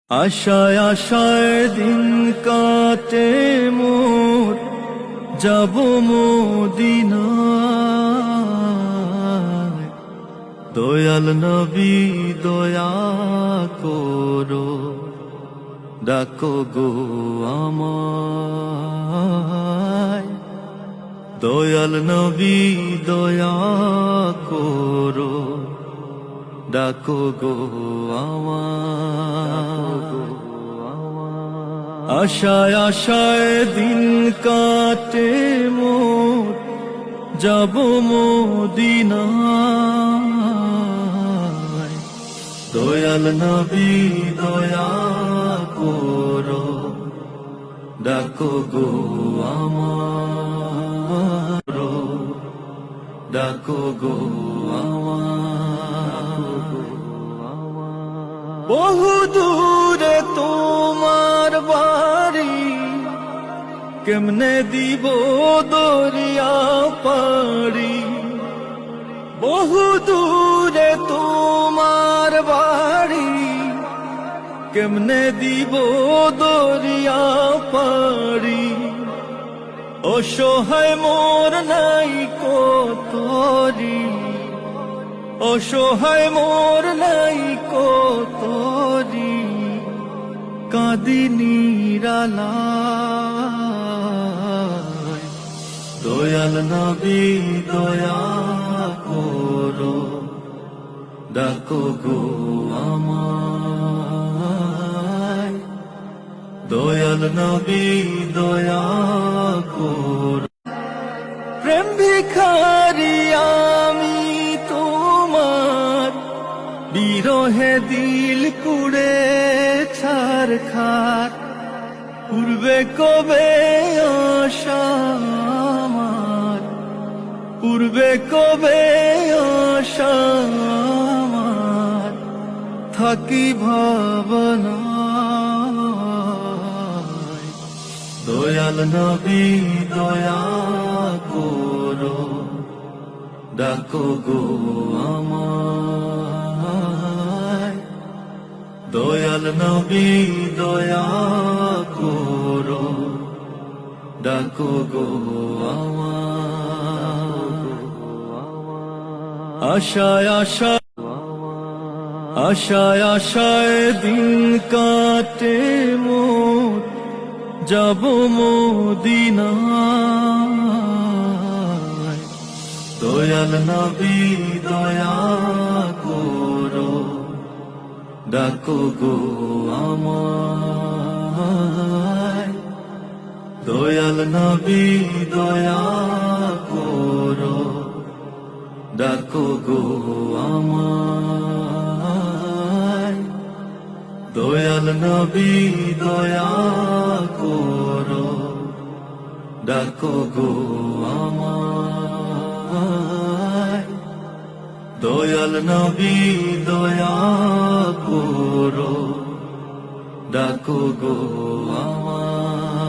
আশায় আশায় দিন কাটে মোর, যাব মদিনায়। দয়াল নবী দয়া করো, ডাকো গো আমায়। দয়াল নবী দয়া করো, ডাকো গো আমায়। আশায় আশায় দিন কাটে মোর, যাব মদিনায়। দয়াল নবী দয়া করো, ডাকো গো আমায়। ডাকো গো আমায়। বহু দূরে তোমার বাড়ি, কেমনে দিব দরিয়া পাড়ি। বহু দূরে তোমার বাড়ি, কেমনে দিব দরিয়া পাড়ি। অসহায় মোর নাই কতরি, অসহায় মোর নাই কতরি। কাঁদি নিরালায়। দয়াল নবী দয়া করো, ডাকো গো আমায়। দয়াল নবী দয়া করো। প্রেম ভিখারি আমি তোমার, বিরহে দিল পুড়ে ছারখার। পূর্বে কবে আশা আমার, পূর্বে কবে আশা আমার। থাকি ভাবনায়। দয়াল নবী দয়া করো, ডাকো গো আমায়। দয়াল নবী দয়া করো, ডাকো গো আমায়। আশায় আশায় আশায় আশায় দিন কাটে মোর, যাব মদিনায়। দয়াল নবী দয়া করো, ডাকো গো আমায়। দয়াল নবী দয়া করো, ডাকো গো আমায়। দয়াল নবী দয়া করো, ডাকো গো আমায়। দয়াল নবী দয়া করো, ডাকো গো আমায়।